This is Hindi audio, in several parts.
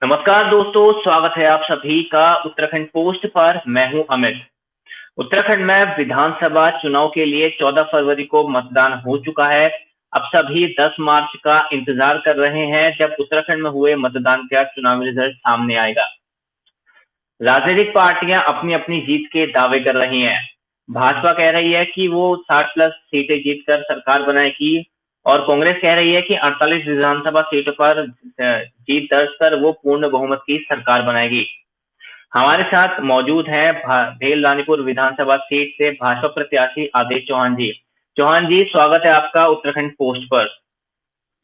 नमस्कार दोस्तों, स्वागत है आप सभी का उत्तराखंड पोस्ट पर। मैं हूं अमित। उत्तराखंड में विधानसभा चुनाव के लिए 14 फरवरी को मतदान हो चुका है। अब सभी 10 मार्च का इंतजार कर रहे हैं जब उत्तराखंड में हुए मतदान का चुनावी रिजल्ट सामने आएगा। राजनीतिक पार्टियां अपनी अपनी जीत के दावे कर रही हैं। भाजपा कह रही है कि वो 60 प्लस सीटें जीतकर सरकार बनाएगी और कांग्रेस कह रही है कि 48 विधानसभा सीटों पर जीत दर्ज कर वो पूर्ण बहुमत की सरकार बनाएगी। हमारे साथ मौजूद हैं भेल रानीपुर विधानसभा सीट से भाजपा प्रत्याशी आदेश चौहान जी। चौहान जी, स्वागत है आपका उत्तराखंड पोस्ट पर।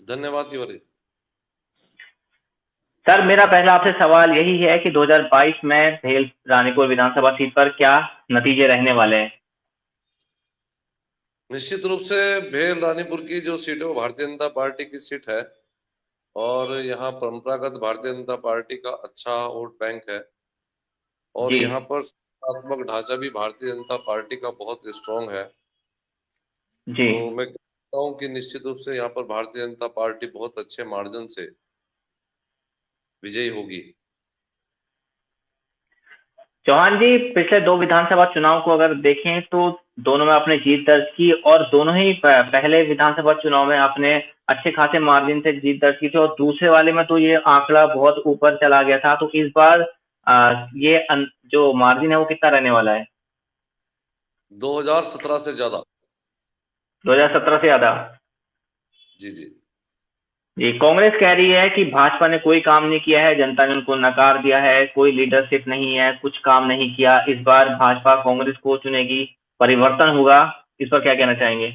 धन्यवाद तिवारी। सर, मेरा पहला आपसे सवाल यही है कि 2022 में भेल रानीपुर विधानसभा सीट पर क्या नतीजे रहने वाले हैं? निश्चित रूप से भेल रानीपुर की जो सीट है वो भारतीय जनता पार्टी की सीट है और यहाँ परंपरागत भारतीय जनता पार्टी का अच्छा वोट बैंक है और जी। यहाँ पर संस्थात्मक ढांचा भी भारतीय जनता पार्टी का बहुत स्ट्रांग है। जी। तो मैं कहता हूँ कि निश्चित रूप से यहाँ पर भारतीय जनता पार्टी बहुत अच्छे मार्जिन से विजयी होगी। चौहान जी, पिछले दो विधानसभा चुनाव को अगर देखें तो दोनों में आपने जीत दर्ज की और दोनों ही पहले विधानसभा चुनाव में आपने अच्छे खासे मार्जिन से जीत दर्ज की थी और दूसरे वाले में तो ये आंकड़ा बहुत ऊपर चला गया था। तो इस बार जो मार्जिन है वो कितना रहने वाला है? 2017 से ज्यादा। 2017 से ज्यादा? जी जी। जी, कांग्रेस कह रही है कि भाजपा ने कोई काम नहीं किया है, जनता ने उनको नकार दिया है, कोई लीडरशिप नहीं है, कुछ काम नहीं किया। इस बार भाजपा कांग्रेस को चुनेगी, परिवर्तन होगा। इस पर क्या कहना चाहेंगे?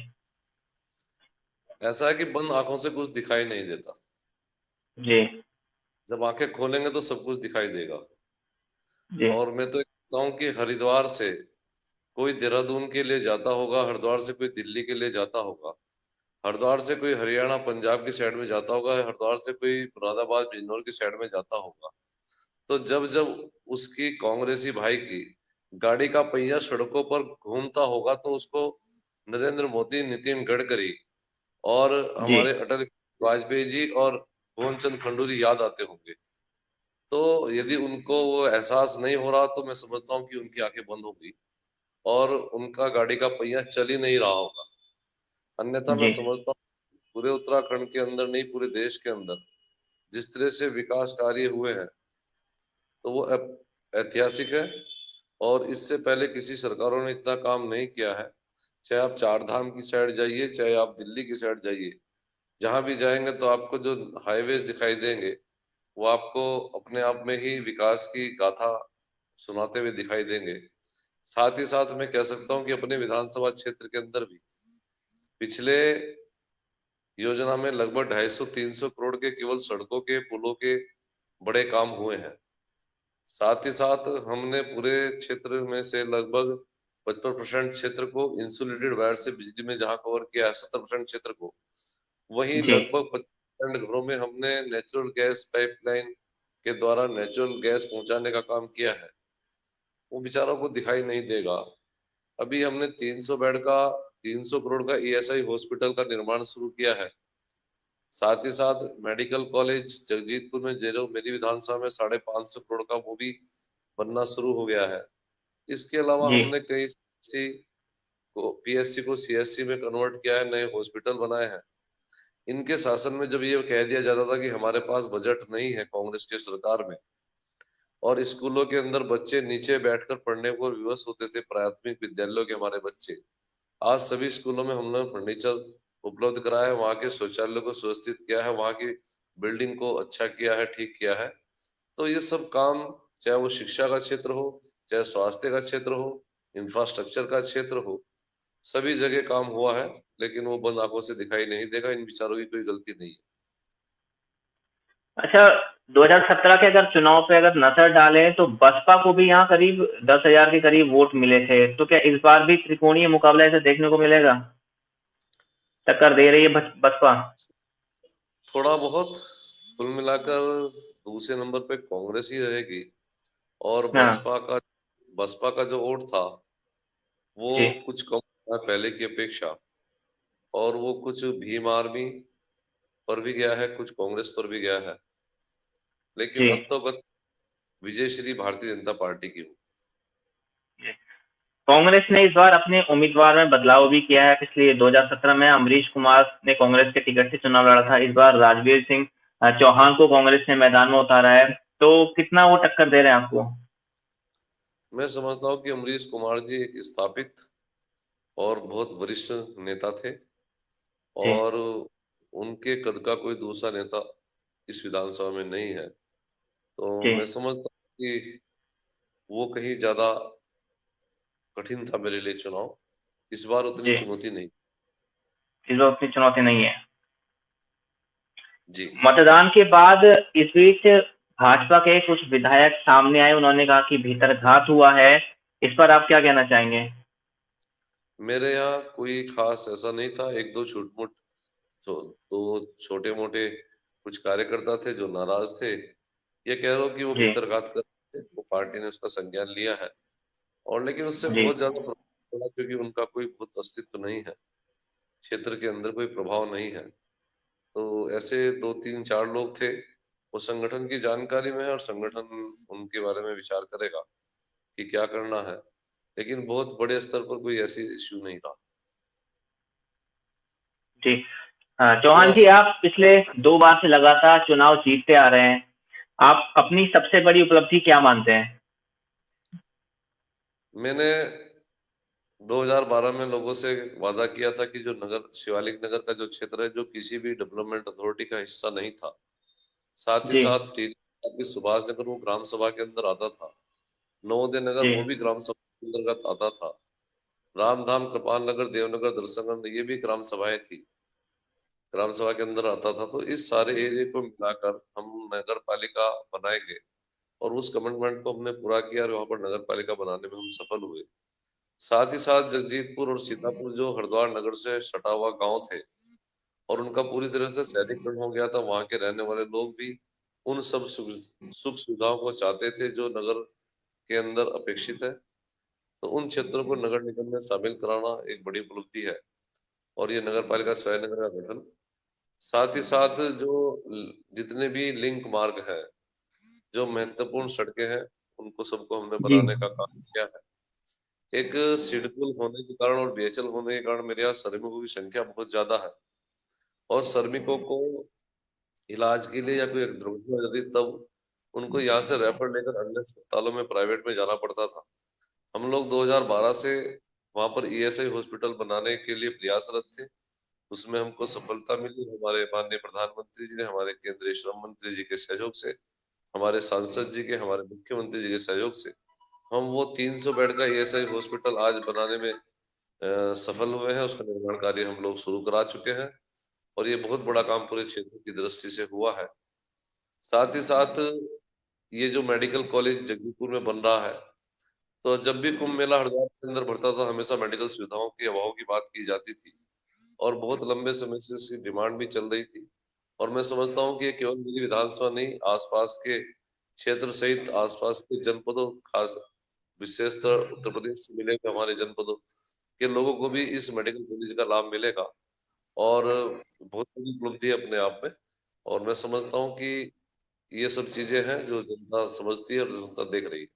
ऐसा है कि बंद आंखों से कुछ दिखाई नहीं देता, जी। जब आंखें खोलेंगे तो सब कुछ दिखाई देगा। जी। और मैं तो कहता हूँ कि हरिद्वार से कोई देहरादून के लिए जाता होगा, हरिद्वार से कोई दिल्ली के लिए जाता होगा, हरिद्वार से कोई हरियाणा पंजाब की साइड में जाता होगा, हरिद्वार से कोई मुरादाबाद बिजनौर की साइड में जाता होगा, तो जब जब उसकी कांग्रेसी भाई की गाड़ी का पहिया सड़कों पर घूमता होगा तो उसको नरेंद्र मोदी, नितिन गडकरी और जी। हमारे अटल बिहारी वाजपेयी जी और भुवन चंद खंडूरी याद आते होंगे। तो यदि उनको वो एहसास नहीं हो रहा तो मैं समझता हूँ कि उनकी आंखें बंद हो गई और उनका गाड़ी का पहिया चल ही नहीं रहा होगा। अन्यथा मैं जी। समझता हूँ पूरे उत्तराखंड के अंदर नहीं, पूरे देश के अंदर जिस तरह से विकास कार्य हुए हैं तो वो ऐतिहासिक है और इससे पहले किसी सरकारों ने इतना काम नहीं किया है। चाहे आप चार धाम की साइड जाइए, चाहे आप दिल्ली की साइड जाइए, जहां भी जाएंगे तो आपको जो हाईवेज दिखाई देंगे वो आपको अपने आप में ही विकास की गाथा सुनाते हुए दिखाई देंगे। साथ ही साथ मैं कह सकता हूँ कि अपने विधानसभा क्षेत्र के अंदर भी पिछले योजना में लगभग 250-300 करोड़ के केवल सड़कों के, पुलों के बड़े काम हुए हैं। साथ ही साथ हमने पूरे क्षेत्र में से लगभग 55% क्षेत्र को इंसुलेटेड वायर से बिजली में जहां कवर किया है, 70% क्षेत्र को, वहीं जी। लगभग 50% घरों में हमने नेचुरल गैस पाइपलाइन के द्वारा नेचुरल गैस पहुंचाने का काम किया है। वो बेचारों को दिखाई नहीं देगा। अभी हमने 300 बेड का, 300 करोड़ का ईएसआई हॉस्पिटल का निर्माण शुरू किया है। साथ ही साथ मेडिकल कॉलेज जगजीतपुर में, जो मेरी विधानसभा में 550 करोड़ का, वो भी बनना शुरू हो गया है। इसके अलावा जी। हमने कई सी को पीएससी को सीएससी में कन्वर्ट किया है, नए हॉस्पिटल बनाए हैं। इनके शासन में जब ये कह दिया जाता था कि हमारे पास बजट नहीं है कांग्रेस के सरकार में, और स्कूलों के अंदर बच्चे नीचे बैठकर पढ़ने को विवश होते थे, प्राथमिक विद्यालयों के हमारे बच्चे, आज सभी स्कूलों में हमने फर्नीचर उपलब्ध कराया है, वहाँ के शौचालय को सुव्यवस्थित किया है, वहाँ की बिल्डिंग को अच्छा किया है, ठीक किया है। तो ये सब काम, चाहे वो शिक्षा का क्षेत्र हो, चाहे स्वास्थ्य का क्षेत्र हो, इंफ्रास्ट्रक्चर का क्षेत्र हो, सभी जगह काम हुआ है। लेकिन वो बंद आंखों से दिखाई नहीं देगा, इन विचारों की कोई गलती नहीं है। अच्छा, 2017 के अगर चुनाव पे अगर नजर डालें तो बसपा को भी यहाँ करीब 10,000 के करीब वोट मिले थे। तो क्या इस बार भी त्रिकोणीय मुकाबला ऐसे देखने को मिलेगा? टक्कर दे रही है बसपा? थोड़ा बहुत, कुल मिलाकर दूसरे नंबर पे कांग्रेस ही रहेगी और हाँ। बसपा का जो वोट था वो जी। कुछ कम था पहले की अपेक्षा, और वो कुछ भीम आर्मी पर भी गया है, कुछ कांग्रेस पर भी गया है। लेकिन जी। अंतोगत विजय श्री भारतीय जनता पार्टी की हुई। कांग्रेस ने इस बार अपने उम्मीदवार में बदलाव भी किया है। पिछले 2017 में अमरीश कुमार ने कांग्रेस के टिकट से चुनाव लड़ा था। इस बार राजवीर सिंह चौहान को कांग्रेस ने मैदान में उतारा है, तो कितना वो टक्कर दे रहे हैं आपको? मैं समझता हूँ कि अमरीश कुमार जी एक स्थापित और बहुत वरिष्ठ नेता थे, जी। और उनके कद का कोई दूसरा नेता इस विधानसभा में नहीं है। तो जी। मैं समझता हूँ कि वो कहीं ज्यादा कठिन था मेरे लिए चुनाव। इस बार उतनी जी। चुनौती नहीं। इस बार उतनी चुनौती नहीं है। जी। मतदान के बाद इस बीच भाजपा के कुछ विधायक सामने आए, उन्होंने कहा कि भीतरघात हुआ है। इस पर आप क्या कहना चाहेंगे? मेरे यहाँ कोई खास ऐसा नहीं था। एक दो छुटमुट दो छोटे मोटे कुछ कार्यकर्ता थे जो नाराज थे। ये कह रहा हूँ कि वो जी। भीतरघात कर रहे थे, वो पार्टी ने उसका संज्ञान लिया है। और लेकिन उससे जी। बहुत ज्यादा प्रभाव पड़ा, क्योंकि उनका कोई बहुत अस्तित्व नहीं है, क्षेत्र के अंदर कोई प्रभाव नहीं है। तो ऐसे दो तीन चार लोग थे, वो संगठन की जानकारी में है और संगठन उनके बारे में विचार करेगा कि क्या करना है। लेकिन बहुत बड़े स्तर पर कोई ऐसी इश्यू नहीं रहा। जी। चौहान थोड़ा जी, सा आप पिछले 2 बार से लगातार चुनाव जीतते आ रहे हैं। आप अपनी सबसे बड़ी उपलब्धि क्या मानते हैं? मैंने 2012 में लोगों से वादा किया था कि जो नगर शिवालिक नगर का जो क्षेत्र है, जो किसी भी डेवलपमेंट अथॉरिटी का हिस्सा नहीं था, साथ ही जी। साथ टीरी सुभाष नगर वो ग्राम सभा के अंदर आता था, नवोदय नगर जी। वो भी ग्राम सभा के अंतर्गत आता था, रामधाम कृपाल नगर देवनगर दर्शनगढ़ ये भी ग्राम सभाएं थी, ग्राम सभा के अंदर आता था। तो इस सारे एरिया को मिलाकर हम नगर पालिका बनाएंगे, और उस कमिटमेंट को हमने पूरा किया और वहां पर नगर पालिका बनाने में हम सफल हुए। साथ ही साथ जगजीतपुर और सीतापुर जो हरिद्वार नगर से सटा हुआ गांव थे, और उनका पूरी तरह से शहरीकरण हो गया था। वहां के रहने वाले लोग भी उन सब सुख सुविधाओं को चाहते थे जो नगर के अंदर अपेक्षित है। तो उन क्षेत्रों को नगर निगम में शामिल कराना एक बड़ी उपलब्धि है, और ये नगर पालिका स्वयं नगर का गठन। साथ ही साथ जो जितने भी लिंक मार्ग हैं, जो महत्वपूर्ण सड़कें हैं, उनको सबको हमने जी। बनाने का काम किया है। एक सिडकुल होने के कारण और बीएचएल होने के कारण मेरे यहाँ श्रमिकों की संख्या बहुत ज्यादा है, और श्रमिकों को इलाज के लिए या कोई दुर्घटना हो जाती तब उनको यहाँ से रेफर लेकर अन्य अस्पतालों में प्राइवेट में जाना पड़ता था। हम लोग 2012 से वहां पर ईएसआई हॉस्पिटल बनाने के लिए प्रयासरत थे। उसमें हमको सफलता मिली, हमारे माननीय प्रधानमंत्री जी ने, हमारे केंद्रीय श्रम मंत्री जी के सहयोग से, हमारे सांसद जी के, हमारे मुख्यमंत्री जी के सहयोग से हम वो 300 बेड का ईएसआई हॉस्पिटल आज बनाने में सफल हुए हैं। उसका निर्माण कार्य हम लोग शुरू करा चुके हैं, और ये बहुत बड़ा काम पूरे क्षेत्र की दृष्टि से हुआ है। साथ ही साथ ये जो मेडिकल कॉलेज जगदीपुर में बन रहा है, तो जब भी कुंभ मेला हरिद्वार के अंदर बढ़ता था, हमेशा मेडिकल सुविधाओं के अभाव की बात की जाती थी, और बहुत लंबे समय से इसकी डिमांड भी चल रही थी। और मैं समझता हूँ कि ये केवल मेरी विधानसभा नहीं, आसपास के क्षेत्र सहित आसपास के जनपदों, खास विशेषतर उत्तर प्रदेश से मिले हुए हमारे जनपदों के लोगों को भी इस मेडिकल कॉलेज का लाभ मिलेगा, और बहुत बड़ी उपलब्धि है अपने आप में। और मैं समझता हूँ कि ये सब चीजें हैं जो जनता समझती है और जनता देख रही है।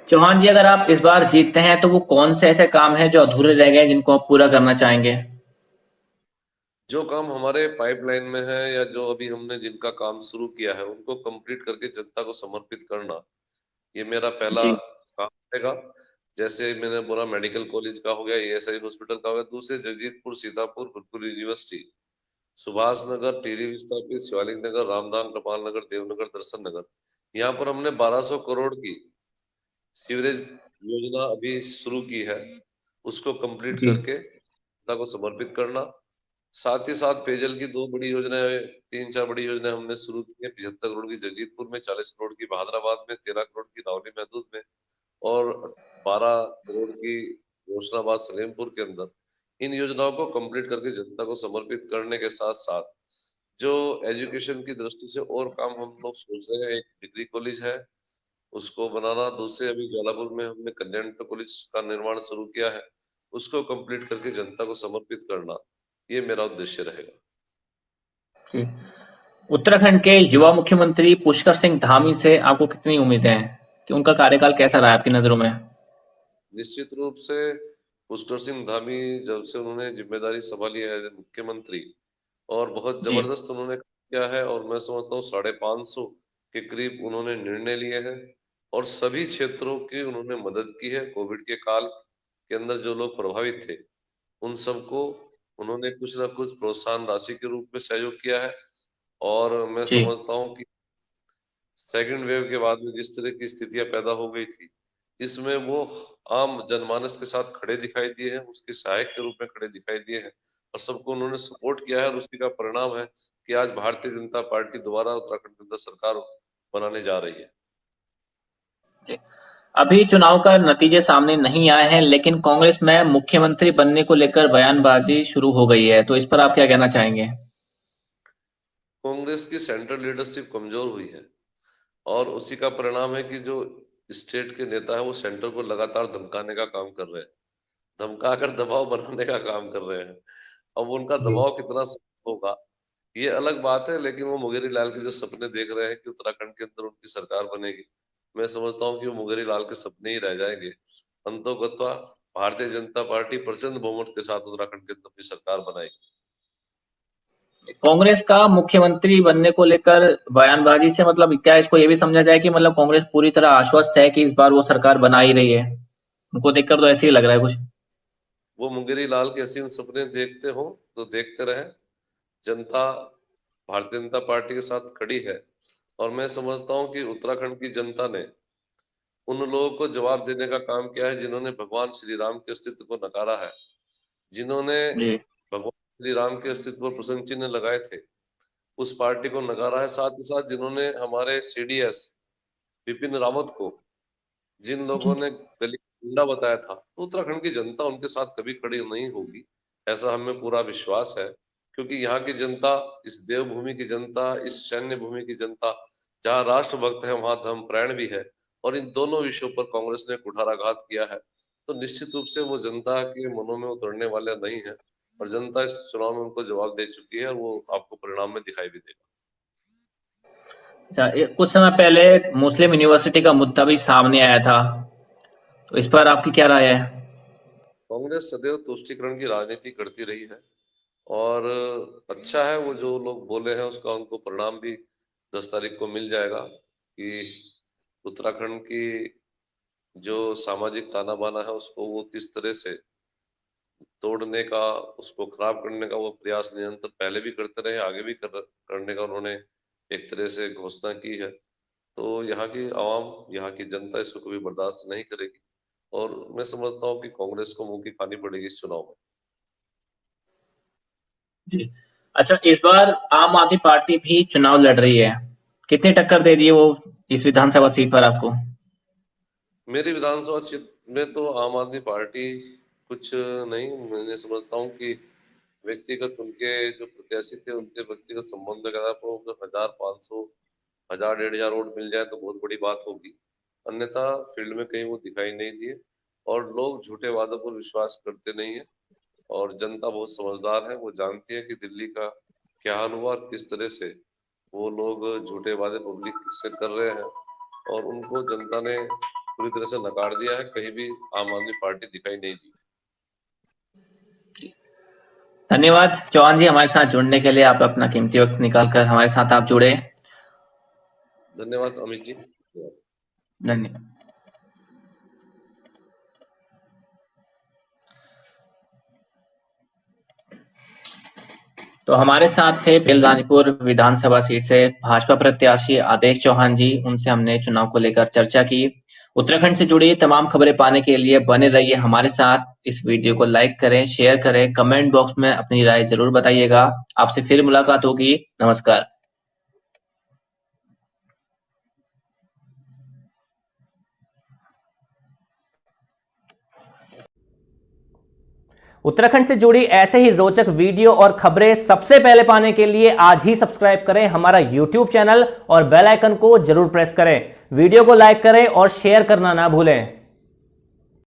चौहान जी, अगर आप इस बार जीतते हैं तो वो कौन से ऐसे काम हैं जो अधूरे रह गए जिनको आप पूरा करना चाहेंगे? जो काम हमारे पाइपलाइन में है या जो अभी हमने जिनका काम शुरू किया है, उनको कंप्लीट करके जनता को समर्पित करना, ये मेरा पहला जी। काम रहेगा। जैसे मैंने बोला, मेडिकल कॉलेज का हो गया, ईएसआई हॉस्पिटल का हो गया। दूसरे जगजीतपुर, सीतापुर, बिल्कुल यूनिवर्सिटी, सुभाष नगर, टीरी विस्थापित, शिवालिक नगर, रामधाम कृपाल नगर, देवनगर, दर्शन नगर, यहाँ पर हमने 1200 करोड़ की सीवरेज योजना अभी शुरू की है। उसको कंप्लीट जी। करके जनता को समर्पित करना। साथ ही साथ पेयजल की दो बड़ी योजनाएं, तीन चार बड़ी योजनाएं हमने शुरू की है। 75 करोड़ की जगजीतपुर में, 40 करोड़ की बहादुराबाद में, 13 करोड़ की रावली महदूद में, और 12 करोड़ की रोशनाबाद सलेमपुर के अंदर। इन योजनाओं को कंप्लीट करके जनता को समर्पित करने के साथ साथ जो एजुकेशन की दृष्टि से और काम हम लोग सोच रहे हैं, एक डिग्री कॉलेज है, उसको बनाना। दूसरे अभी ज्वालापुर में हमने कल्याण कॉलेज का निर्माण शुरू किया है, उसको कंप्लीट करके जनता को समर्पित करना, ये मेरा उद्देश्य रहेगा। जी। उत्तराखंड के युवा मुख्यमंत्री पुष्कर सिंह धामी से आपको कितनी उम्मीदें हैं कि उनका कार्यकाल कैसा रहा आपकी नजरों में? निश्चित रूप से पुष्कर सिंह धामी जब से उन्होंने जिम्मेदारी संभाली है एज मुख्यमंत्री, और बहुत जी। जबरदस्त उन्होंने किया है, और मैं समझता हूँ 550 के करीब उन्होंने निर्णय लिए हैं और सभी क्षेत्रों की उन्होंने मदद की है। कोविड के काल के अंदर जो लोग प्रभावित थे उन सबको उन्होंने कुछ ना कुछ प्रोत्साहन राशि के रूप में सहयोग किया है। और मैं जी। समझता हूँ कि सेकंड वेव के बाद में जिस तरह की स्थितियां पैदा हो गई थी, इसमें वो आम जनमानस के साथ खड़े दिखाई दिए हैं, उसके सहायक के रूप में खड़े दिखाई दिए हैं और सबको उन्होंने सपोर्ट किया है। और उसी का परिणाम है कि आज भारतीय जनता पार्टी दोबारा उत्तराखंड के अंदर सरकार बनाने जा रही है। जी। अभी चुनाव का नतीजे सामने नहीं आए हैं, लेकिन कांग्रेस में मुख्यमंत्री बनने को लेकर बयानबाजी शुरू हो गई है, तो इस पर आप क्या कहना चाहेंगे? कांग्रेस की सेंट्रल लीडरशिप कमजोर हुई है और उसी का परिणाम है कि जो स्टेट के नेता है वो सेंटर को लगातार धमकाने का काम कर रहे हैं, धमका कर दबाव बनाने का काम कर रहे हैं। अब उनका जी। दबाव कितना सख्त होगा ये अलग बात है, लेकिन वो मुंगेरी लाल के जो सपने देख रहे हैं कि उत्तराखंड के अंदर उनकी सरकार बनेगी, मैं समझता हूँ कि वो मुंगेरी लाल के सपने ही रह जाएंगे। अंतोगत्वा भारतीय जनता पार्टी प्रचंड बहुमत के साथ उत्तराखंड के अंदर अपनी सरकार बनाएगी। कांग्रेस का मुख्यमंत्री बनने को लेकर बयानबाजी से मतलब क्या इसको ये भी समझा जाए कि मतलब कांग्रेस पूरी तरह आश्वस्त है कि इस बार वो सरकार बना ही रही है? उनको देखकर तो ऐसे ही लग रहा है कुछ। वो मुंगेरी लाल के हसीन सपने देखते हो तो देखते रहे, जनता भारतीय जनता पार्टी के साथ खड़ी है। और मैं समझता हूँ कि उत्तराखंड की जनता ने उन लोगों को जवाब देने का काम किया है जिन्होंने भगवान श्री राम के अस्तित्व को नकारा है, जिन्होंने जी। भगवान श्री राम के अस्तित्व पर प्रश्न चिन्ह लगाए थे, उस पार्टी को नकारा है। साथ ही साथ जिन्होंने हमारे सीडीएस विपिन रावत को, जिन लोगों जी। ने गली गुंडा बताया था, तो उत्तराखंड की जनता उनके साथ कभी खड़ी नहीं होगी, ऐसा हमें पूरा विश्वास है। क्योंकि यहाँ की जनता, इस देवभूमि की जनता, इस सैन्य भूमि की जनता, जहाँ राष्ट्रभक्त है वहां धर्मपरायण भी है, और इन दोनों विषयों पर कांग्रेस ने कुठाराघात किया है। तो निश्चित रूप से वो जनता के मनों में उतरने वाले नहीं है, और जनता इस चुनाव में उनको जवाब दे चुकी है, और वो आपको परिणाम में दिखाई भी देगा। अच्छा, कुछ समय पहले मुस्लिम यूनिवर्सिटी का मुद्दा भी सामने आया था, तो इस पर आपकी क्या राय है? कांग्रेस सदैव तुष्टीकरण की राजनीति करती रही है, और अच्छा है वो जो लोग बोले हैं उसका उनको परिणाम भी 10 तारीख को मिल जाएगा कि उत्तराखंड की जो सामाजिक ताना बाना है उसको वो किस तरह से तोड़ने का, उसको खराब करने का वो प्रयास निरंतर पहले भी करते रहे, आगे भी करने का उन्होंने एक तरह से घोषणा की है। तो यहाँ की आवाम, यहाँ की जनता इसको कभी बर्दाश्त नहीं करेगी, और मैं समझता हूँ कि कांग्रेस को मुंह की खानी पड़ेगी इस चुनाव में। जी। अच्छा, इस बार आम आदमी पार्टी भी चुनाव लड़ रही है, कितनी टक्कर दे रही है वो इस विधानसभा सीट पर आपको? मेरी विधानसभा क्षेत्र में तो आम आदमी पार्टी कुछ नहीं, मैं समझता हूँ कि व्यक्तिगत उनके जो प्रत्याशी थे उनके व्यक्तिगत संबंध के आधार पर उनको 1500, 1000, 1500 वोट मिल जाए तो बहुत बड़ी बात होगी। अन्यथा फील्ड में कहीं वो दिखाई नहीं दिए, और लोग झूठे वादों पर विश्वास करते नहीं है, और जनता बहुत समझदार है, वो जानती है कि दिल्ली का क्या हाल हुआ और किस तरह से वो लोग झूठे वादे पब्लिक से कर रहे हैं, और उनको जनता ने पूरी तरह से नकार दिया है, कहीं भी आम आदमी पार्टी दिखाई नहीं दी। धन्यवाद चौहान जी, हमारे साथ जुड़ने के लिए। आप अपना कीमती वक्त निकालकर हमारे साथ आप जुड़े। धन्यवाद अमित जी। धन्यवाद। तो हमारे साथ थे बेलरानीपुर विधानसभा सीट से भाजपा प्रत्याशी आदेश चौहान जी। उनसे हमने चुनाव को लेकर चर्चा की। उत्तराखंड से जुड़ी तमाम खबरें पाने के लिए बने रहिए हमारे साथ। इस वीडियो को लाइक करें, शेयर करें, कमेंट बॉक्स में अपनी राय जरूर बताइएगा। आपसे फिर मुलाकात होगी। नमस्कार। उत्तराखंड से जुड़ी ऐसे ही रोचक वीडियो और खबरें सबसे पहले पाने के लिए आज ही सब्सक्राइब करें हमारा YouTube चैनल और बेल आइकन को जरूर प्रेस करें। वीडियो को लाइक करें और शेयर करना ना भूलें।